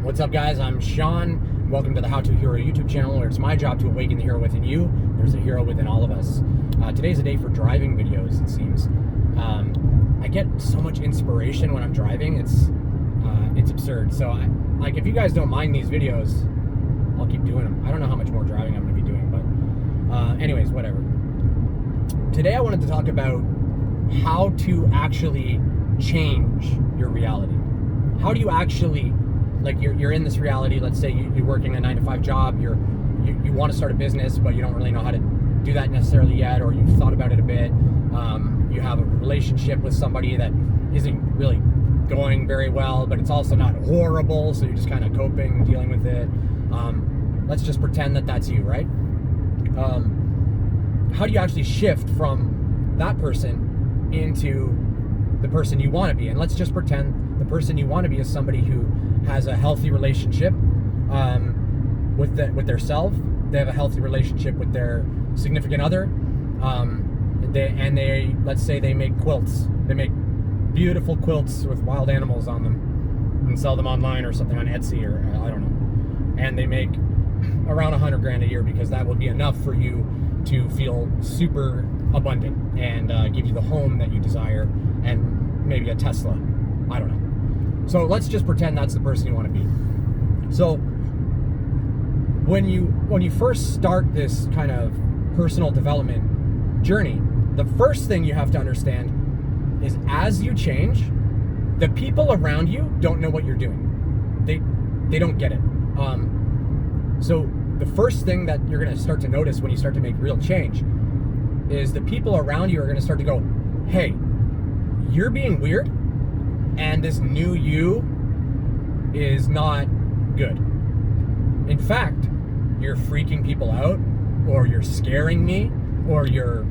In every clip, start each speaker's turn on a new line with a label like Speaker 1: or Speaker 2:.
Speaker 1: What's up, guys? I'm Sean. Welcome to the How to Hero YouTube channel, where it's my job to awaken the hero within you. There's a hero within all of us. Today's a day for driving videos, it seems. I get so much inspiration when I'm driving. It's absurd. So, if you guys don't mind these videos, I'll keep doing them. I don't know how much more driving I'm going to be doing, but anyways, whatever. Today I wanted to talk about how to actually change your reality. How do you actually, you're in this reality, let's say you're working a 9-to-5 job, you want to start a business, but you don't really know how to do that necessarily yet, or you've thought about it a bit. You have a relationship with somebody that isn't really going very well, but it's also not horrible, so you're just kind of coping, dealing with it. Let's just pretend that that's you, right? How do you actually shift from that person into the person you want to be? And let's just pretend the person you want to be is somebody who has a healthy relationship with their self. They have a healthy relationship with their significant other. They let's say they make quilts. They make beautiful quilts with wild animals on them and sell them online or something on Etsy, or I don't know. And they make around $100,000 a year, because that will be enough for you to feel super abundant and give you the home that you desire, and maybe a Tesla. I don't know. So let's just pretend that's the person you want to be. So when you first start this kind of personal development journey, the first thing you have to understand is, as you change, the people around you don't know what you're doing. They don't get it. So the first thing that you're going to start to notice when you start to make real change is the people around you are going to start to go, hey, you're being weird, and this new you is not good. In fact, you're freaking people out, or you're scaring me, or you're,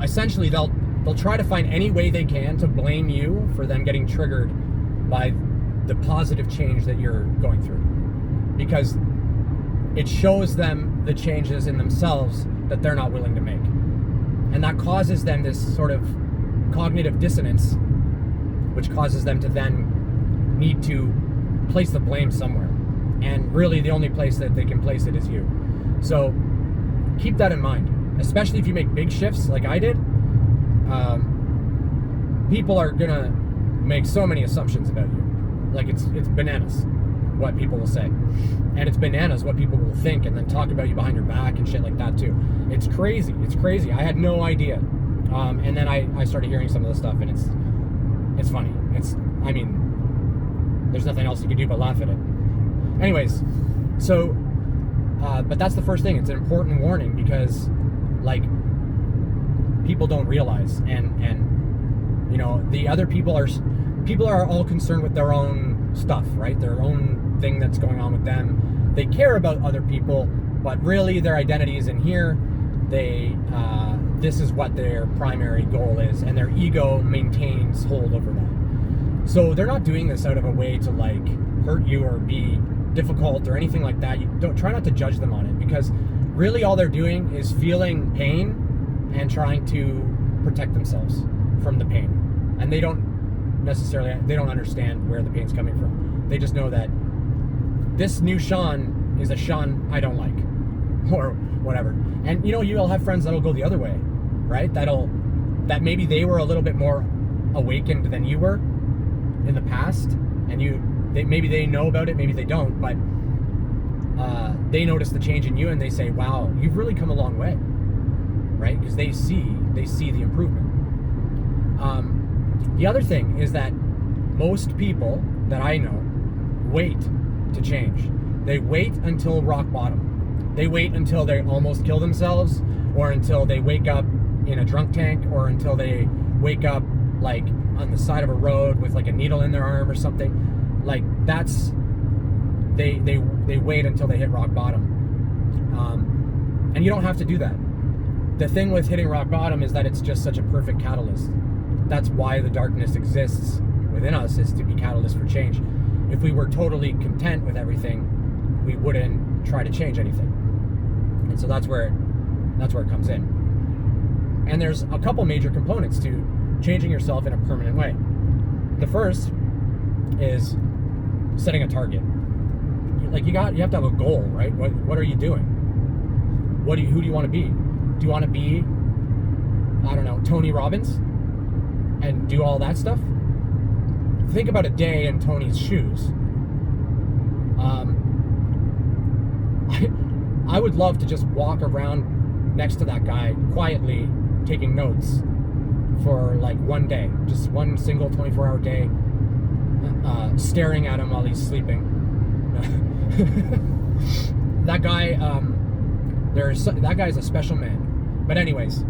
Speaker 1: essentially they'll try to find any way they can to blame you for them getting triggered by the positive change that you're going through, because it shows them the changes in themselves that they're not willing to make. And that causes them this sort of cognitive dissonance, which causes them to then need to place the blame somewhere. And really the only place that they can place it is you. So keep that in mind, especially if you make big shifts like I did. People are gonna make so many assumptions about you. Like it's bananas what people will say. And it's bananas what people will think and then talk about you behind your back and shit like that too. It's crazy. I had no idea. And then I started hearing some of the stuff, and it's funny. There's nothing else you can do but laugh at it. Anyways, so, but that's the first thing. It's an important warning, because people don't realize, and the other people are all concerned with their own stuff, right? Their own thing that's going on with them. They care about other people, but really their identity is in here. This is what their primary goal is, and their ego maintains hold over that. So they're not doing this out of a way to hurt you or be difficult or anything like that. You don't try not to judge them on it, because really all they're doing is feeling pain and trying to protect themselves from the pain. And they don't understand where the pain's coming from. They just know that this new Sean is a Sean I don't like, or whatever. And you'll have friends that'll go the other way, right? That maybe they were a little bit more awakened than you were in the past, and maybe they know about it, maybe they don't, but they notice the change in you, and they say, wow, you've really come a long way, right? Because they see the improvement. The other thing is that most people that I know wait to change. They wait until rock bottom. They wait until they almost kill themselves, or until they wake up in a drunk tank, or until they wake up on the side of a road with a needle in their arm or something. They wait until they hit rock bottom. And you don't have to do that. The thing with hitting rock bottom is that it's just such a perfect catalyst. That's why the darkness exists within us, is to be catalyst for change. If we were totally content with everything, we wouldn't try to change anything. And so that's where it comes in. And there's a couple major components to changing yourself in a permanent way. The first is setting a target. Like you have to have a goal, right? What are you doing? Who do you want to be? Do you want to be, I don't know, Tony Robbins and do all that stuff? Think about a day in Tony's shoes. I would love to just walk around next to that guy quietly taking notes for like one day, just one single 24-hour day, staring at him while he's sleeping. That guy, that guy's a special man. But anyways,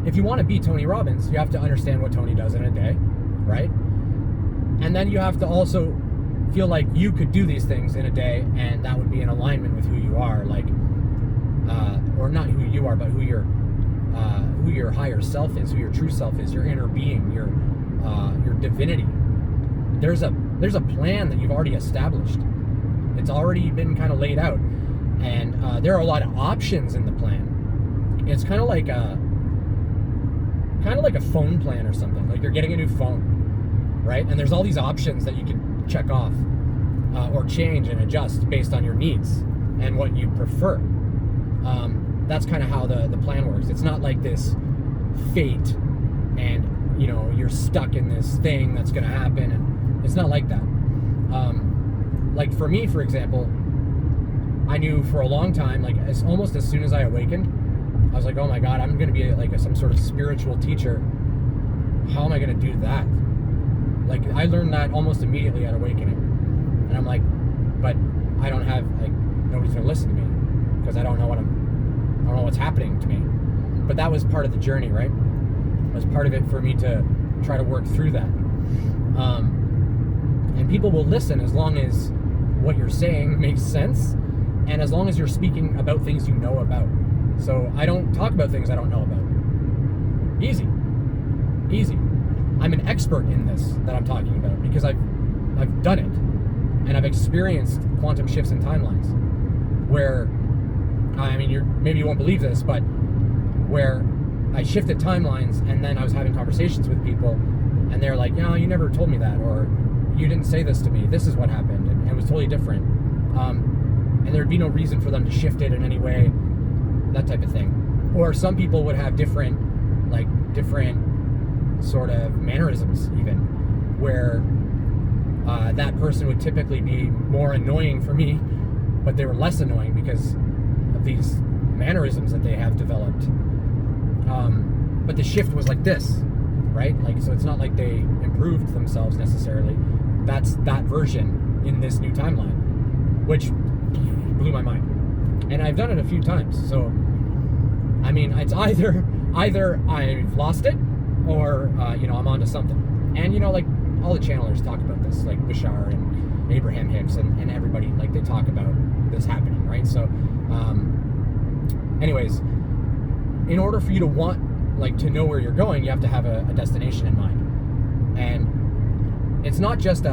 Speaker 1: if you want to be Tony Robbins, you have to understand what Tony does in a day, right? And then you have to also feel like you could do these things in a day, and that would be in alignment with who you are, like, or not who you are, but who your higher self is, who your true self is, your inner being, your divinity. There's a plan that you've already established. It's already been kind of laid out, and there are a lot of options in the plan. It's kind of like a phone plan or something. Like you're getting a new phone, right? And there's all these options that you can check off or change and adjust based on your needs and what you prefer. That's kind of how the plan works. It's not like this fate and you're stuck in this thing that's going to happen, and it's not like that. Like for me, for example, I knew for a long time, like almost as soon as I awakened, I was like, oh my God, I'm going to be like some sort of spiritual teacher. How am I going to do that? Like I learned that almost immediately at awakening, and I'm like, but I don't have, like, nobody's going to listen to me because I don't know what's happening to me. But that was part of the journey, right? It was part of it for me to try to work through that. And people will listen as long as what you're saying makes sense, and as long as you're speaking about things you know about. So I don't talk about things I don't know about. Easy. I'm an expert in this that I'm talking about because I've done it, and I've experienced quantum shifts in timelines where, I mean, maybe you won't believe this, but where I shifted timelines, and then I was having conversations with people, and they're like, you never told me that, or you didn't say this to me, this is what happened, and it was totally different. And there'd be no reason for them to shift it in any way, that type of thing. Or some people would have different sort of mannerisms, even, where that person would typically be more annoying for me, but they were less annoying because of these mannerisms that they have developed. But the shift was like this, right? Like, so it's not like they improved themselves necessarily. That's that version in this new timeline, which blew my mind. And I've done it a few times. So, I mean, it's either I've lost it, or I'm onto something. And like all the channelers talk about this, like Bashar and Abraham Hicks and everybody, like they talk about this happening, right? So anyways, in order for you to want, like, to know where you're going, you have to have a destination in mind. And it's not just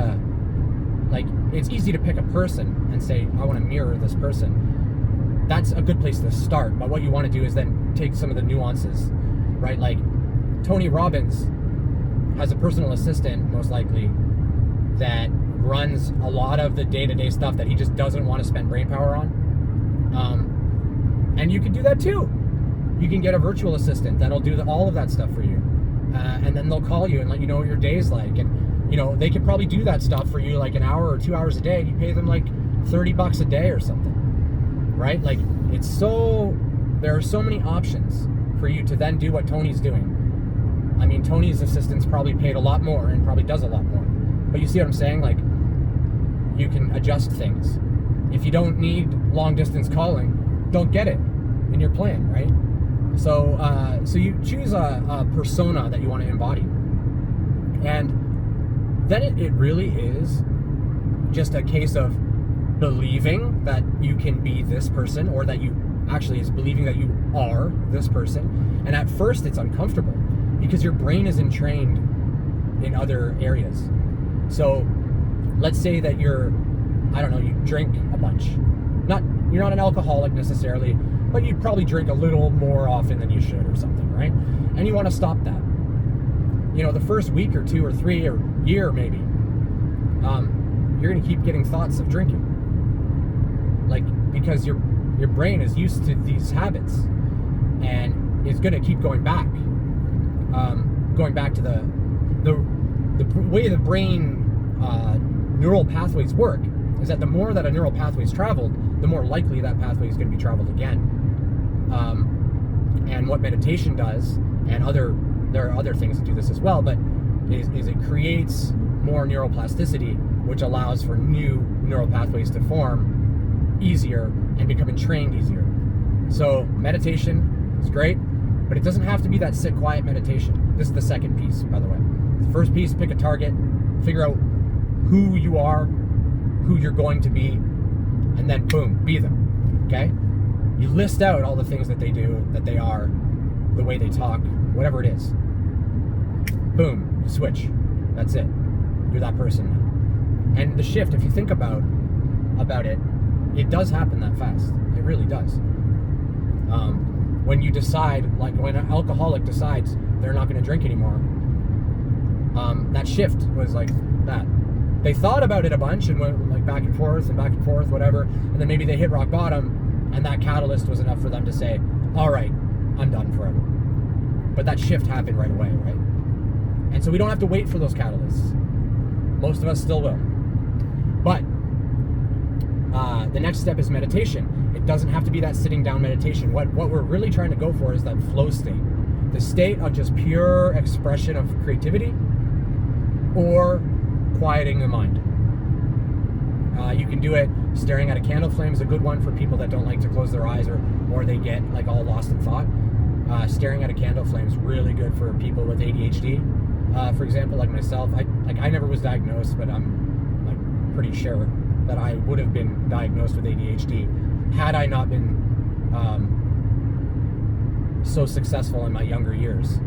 Speaker 1: it's easy to pick a person and say, I want to mirror this person. That's a good place to start. But what you want to do is then take some of the nuances, right? Like Tony Robbins has a personal assistant, most likely, that runs a lot of the day-to-day stuff that he just doesn't want to spend brain power on. And you can do that too. You can get a virtual assistant that'll do all of that stuff for you. And then they'll call you and let you know what your day's like. And, they could probably do that stuff for you like an hour or 2 hours a day, and you pay them like $30 a day or something, right? Like, there are so many options for you to then do what Tony's doing. I mean, Tony's assistant's probably paid a lot more and probably does a lot more. But you see what I'm saying? Like, you can adjust things. If you don't need long distance calling, don't get it in your plan, right? So you choose a persona that you want to embody. And then it really is just a case of believing that you can be this person, or that you actually is believing that you are this person. And at first it's uncomfortable because your brain is entrained in other areas. So let's say that you drink a bunch. You're not an alcoholic necessarily, but you probably drink a little more often than you should or something, right? And you want to stop that. The first week or 2 or 3 or year maybe, you're going to keep getting thoughts of drinking. Like, because your brain is used to these habits and is going to keep going back to the way the brain neural pathways work is that the more that a neural pathway is traveled, the more likely that pathway is going to be traveled again. And what meditation does, and there are other things that do this as well, but is it creates more neuroplasticity, which allows for new neural pathways to form easier and become entrained easier. So meditation is great, but it doesn't have to be that sit quiet meditation. This is the second piece, by the way. The first piece, pick a target, figure out who you are, who you're going to be, and then boom, be them, okay? You list out all the things that they do, that they are, the way they talk, whatever it is. Boom, you switch. That's it. You're that person now. And the shift, if you think about it, it does happen that fast. It really does. When you decide, like when an alcoholic decides they're not going to drink anymore, that shift was like that. They thought about it a bunch and went like back and forth, whatever, and then maybe they hit rock bottom, and that catalyst was enough for them to say, all right, I'm done forever. But that shift happened right away, right? And so we don't have to wait for those catalysts. Most of us still will. But the next step is meditation. It doesn't have to be that sitting down meditation. What we're really trying to go for is that flow state. The state of just pure expression of creativity or quieting the mind. You can do it staring at a candle flame is a good one for people that don't like to close their eyes or they get like all lost in thought. Staring at a candle flame is really good for people with ADHD. For example, like myself, I never was diagnosed, but I'm like pretty sure that I would have been diagnosed with ADHD had I not been so successful in my younger years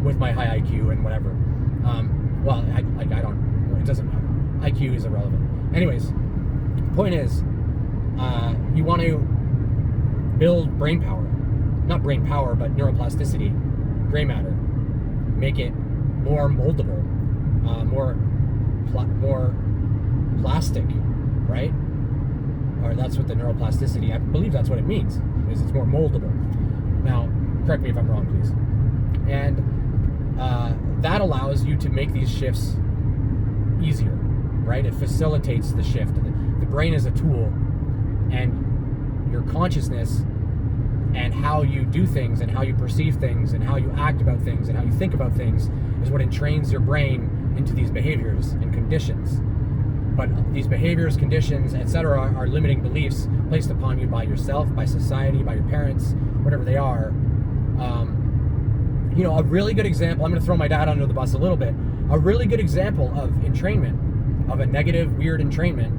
Speaker 1: with my high IQ and whatever. It doesn't matter. IQ is irrelevant. Anyways, point is, you want to build brain power. Not brain power, but neuroplasticity, gray matter. Make it more moldable, more plastic, right? Or that's what the neuroplasticity, I believe that's what it means, is it's more moldable. Now, correct me if I'm wrong, please. And that allows you to make these shifts easier, right? It facilitates the shift. The brain is a tool, and your consciousness and how you do things and how you perceive things and how you act about things and how you think about things is what entrains your brain into these behaviors and conditions. But these behaviors, conditions, etc. are limiting beliefs placed upon you by yourself, by society, by your parents, whatever they are. A really good example, I'm going to throw my dad under the bus a little bit. A really good example of entrainment, of a negative, weird entrainment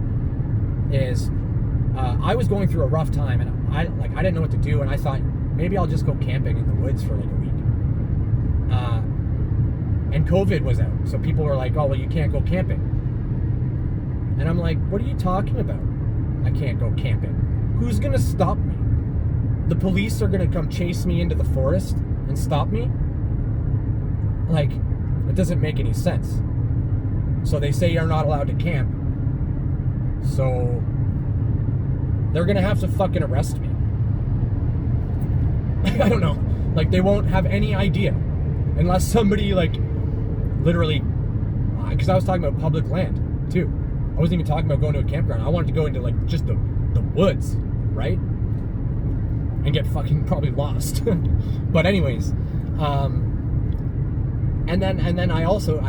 Speaker 1: is I was going through a rough time and I didn't know what to do, and I thought maybe I'll just go camping in the woods for like a week. And COVID was out, so people were like, oh, well, you can't go camping. And I'm like, what are you talking about? I can't go camping. Who's going to stop me? The police are going to come chase me into the forest and stop me? Like, it doesn't make any sense. So they say you're not allowed to camp. So they're going to have to fucking arrest me. I don't know. Like, they won't have any idea. Unless somebody, like, literally... Because I was talking about public land, too. I wasn't even talking about going to a campground. I wanted to go into, like, just the woods, right? And get fucking probably lost. But anyways, and then I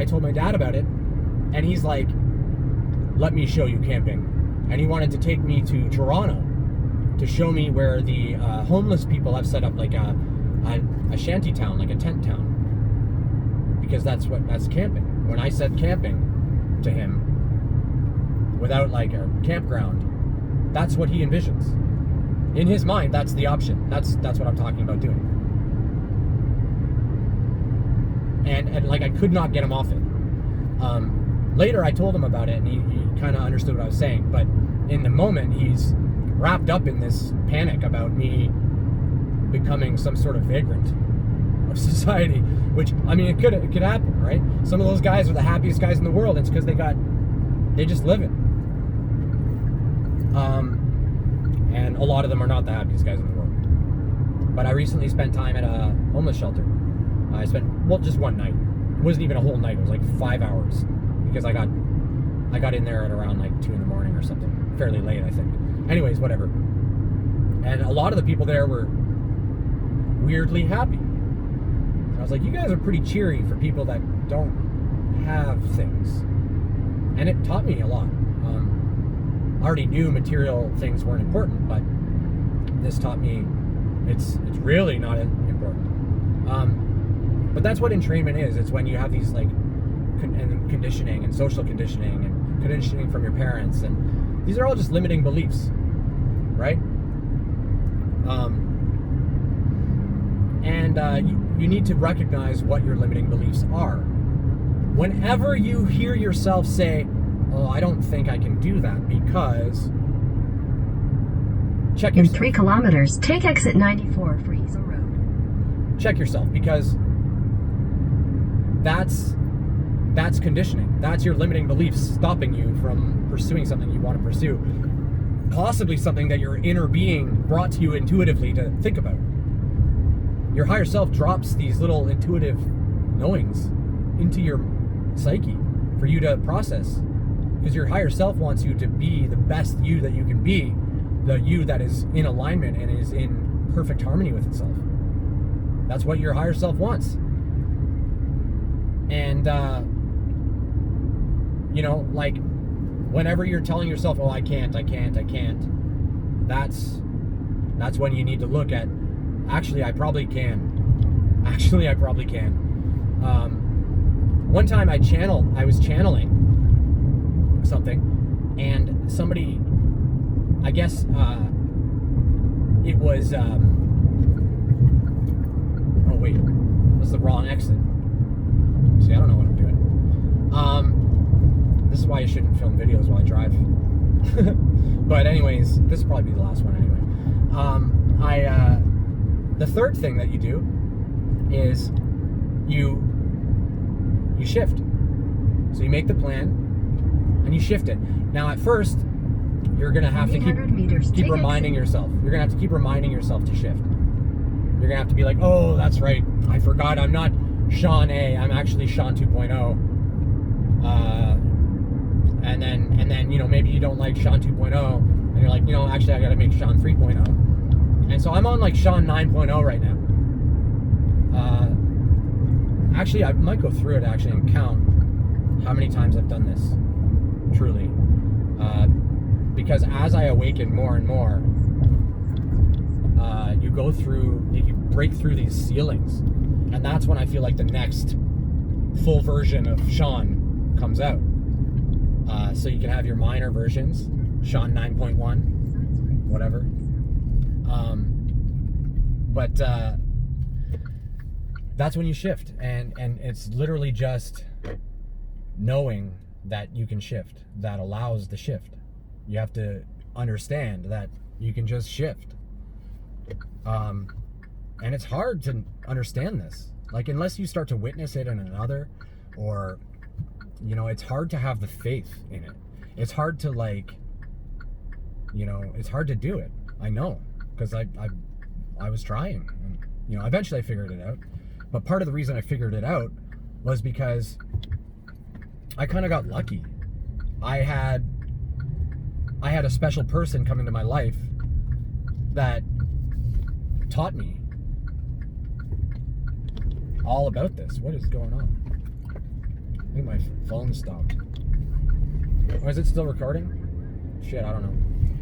Speaker 1: told my dad about it, and he's like, let me show you camping. And he wanted to take me to Toronto to show me where the homeless people have set up like a shanty town, like a tent town. Because that's camping. When I said camping to him, without like a campground, that's what he envisions. In his mind, that's the option. That's what I'm talking about doing. And like I could not get him off it. Later I told him about it and he kind of understood what I was saying, but in the moment he's wrapped up in this panic about me becoming some sort of vagrant of society, which, I mean, it could happen, right? Some of those guys are the happiest guys in the world. It's because they got They just live it. And a lot of them are not the happiest guys in the world. But I recently spent time at a homeless shelter. I spent, just one night. It wasn't even a whole night. It was like 5 hours, because I got in there at around like 2 in the morning or something. Fairly late, I think. Anyways, whatever. And a lot of the people there were weirdly happy. And I was like, you guys are pretty cheery for people that don't have things. And it taught me a lot. I already knew material things weren't important, but this taught me it's really not important. But that's what entrainment is. It's when you have these like conditioning and social conditioning and conditioning from your parents, and these are all just limiting beliefs, right? You need to recognize what your limiting beliefs are. Whenever you hear yourself say, "Oh, I don't think I can do that because," check yourself.
Speaker 2: In 3 kilometers, take exit 94 for Hazel Road.
Speaker 1: Check yourself, because that's conditioning. That's your limiting beliefs stopping you from pursuing something you want to pursue. Possibly something that your inner being brought to you intuitively to think about. Your higher self drops these little intuitive knowings into your psyche for you to process, because your higher self wants you to be the best you that you can be, the you that is in alignment and is in perfect harmony with itself. That's what your higher self wants. And like whenever you're telling yourself, "Oh, I can't," that's when you need to look at, actually I probably can. One time I was channeling something, and somebody, I guess it was oh wait, that's the wrong exit. See, I don't know what I'm doing. This is why you shouldn't film videos while I drive. But anyways, this will probably be the last one anyway. The third thing that you do is you shift. So you make the plan and you shift it. Now at first, you're gonna have to keep reminding yourself. You're gonna have to keep reminding yourself to shift. You're gonna have to be like, "Oh, that's right. I forgot. I'm not Sean A. I'm actually Sean 2.0." And then maybe you don't like Sean 2.0, and you're like, actually I gotta make Sean 3.0. And so I'm on like Sean 9.0 right now. Actually, I might go through it actually and count how many times I've done this, truly. Because as I awaken more and more, you break through these ceilings. And that's when I feel like the next full version of Sean comes out. So you can have your minor versions, Sean 9.1, whatever. But that's when you shift, and it's literally just knowing that you can shift that allows the shift. You have to understand that you can just shift. And it's hard to understand this, like, unless you start to witness it in another, or it's hard to have the faith in it. It's hard to it's hard to do it. I know, because I was trying, and eventually I figured it out. But part of the reason I figured it out was because I kind of got lucky. I had a special person come into my life that taught me all about this. What is going on? I think my phone stopped. Or is it still recording? Shit, I don't know.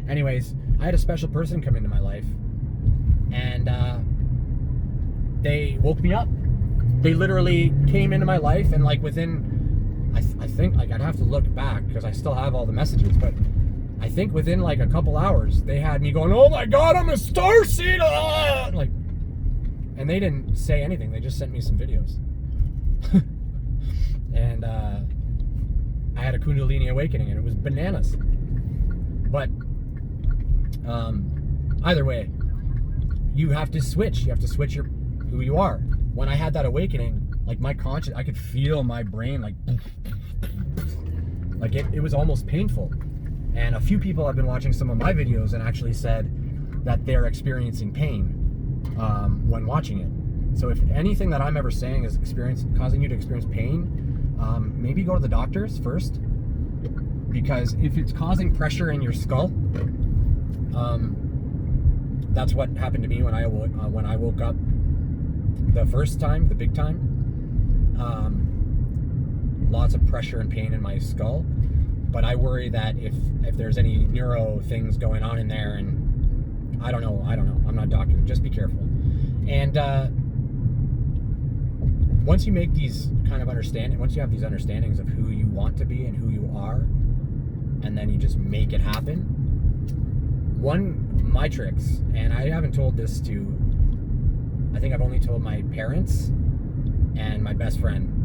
Speaker 1: Anyways, I had a special person come into my life, and they woke me up. They literally came into my life, and like within, I think, like, I'd have to look back because I still have all the messages, but I think within like a couple hours, they had me going, "Oh my God, I'm a starseed!" Like, and they didn't say anything. They just sent me some videos. And I had a Kundalini awakening, and it was bananas. But either way, you have to switch. You have to switch who you are. When I had that awakening, like, my conscious, I could feel my brain like Like it was almost painful. And a few people have been watching some of my videos and actually said that they're experiencing pain when watching it. So if anything that I'm ever saying is causing you to experience pain, maybe go to the doctors first, because if it's causing pressure in your skull, that's what happened to me when I woke up the first time, the big time. Lots of pressure and pain in my skull. But I worry that if there's any neuro things going on in there, and I don't know, I'm not a doctor, just be careful. And once you make these kind of once you have these understandings of who you want to be and who you are, and then you just make it happen. My tricks, and I haven't told this to, I think I've only told my parents and my best friend.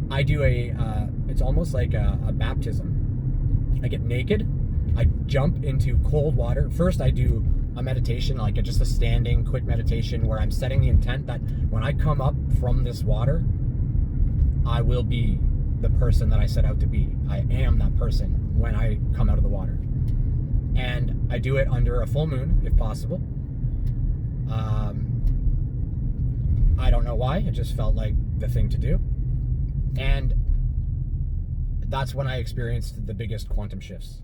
Speaker 1: I do it's almost like a baptism. I get naked, I jump into cold water. First I do a meditation, like just a standing quick meditation where I'm setting the intent that when I come up from this water, I will be the person that I set out to be. I am that person when I come out of the water. And I do it under a full moon, if possible. I don't know why, it just felt like the thing to do. And that's when I experienced the biggest quantum shifts,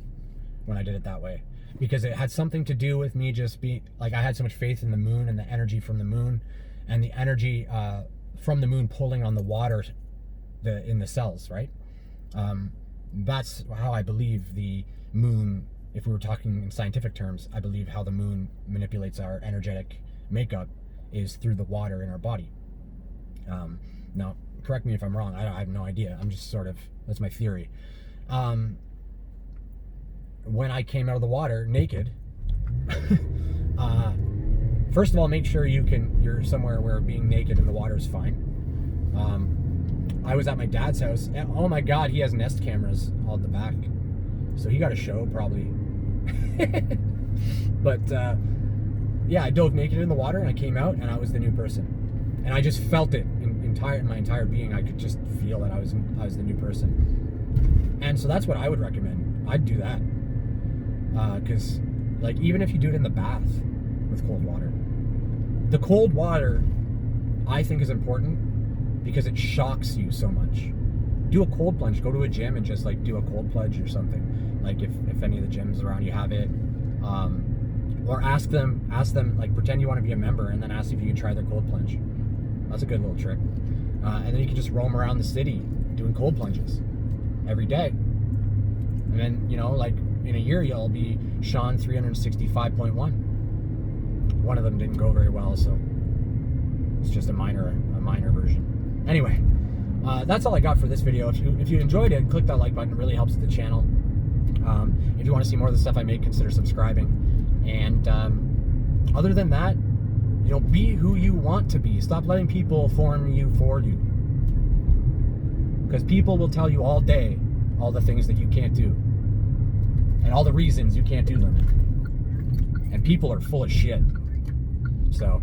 Speaker 1: when I did it that way. Because it had something to do with me just being, like, I had so much faith in the moon and the energy from the moon, and the energy from the moon pulling on the water in the cells, right? That's how I believe the moon, if we were talking in scientific terms, I believe how the moon manipulates our energetic makeup is through the water in our body. Now, correct me if I'm wrong. I have no idea. I'm just sort of, that's my theory. When I came out of the water naked, first of all, make sure you're somewhere where being naked in the water is fine. I was at my dad's house, and oh my God, he has Nest cameras all at the back, so he got a show probably. But yeah, I dove naked in the water and I came out and I was the new person, and I just felt it in my entire being. I could just feel that I was the new person, and so that's what I would recommend. I'd do that, because like even if you do it in the bath with cold water, the cold water I think is important because it shocks you so much. Do a cold plunge. Go to a gym and just like do a cold plunge or something. Like if any of the gyms around you have it, or ask them like pretend you want to be a member and then ask if you can try their cold plunge. That's a good little trick. And then you can just roam around the city doing cold plunges every day. And then, you know, like in a year you'll be Sean 365.1. One of them didn't go very well, so it's just a minor version. Anyway, that's all I got for this video. If you enjoyed it, click that like button. It really helps the channel. If you want to see more of the stuff I make, consider subscribing. And other than that, you know, be who you want to be. Stop letting people form you for you. Because people will tell you all day all the things that you can't do. And all the reasons you can't do them. And people are full of shit. So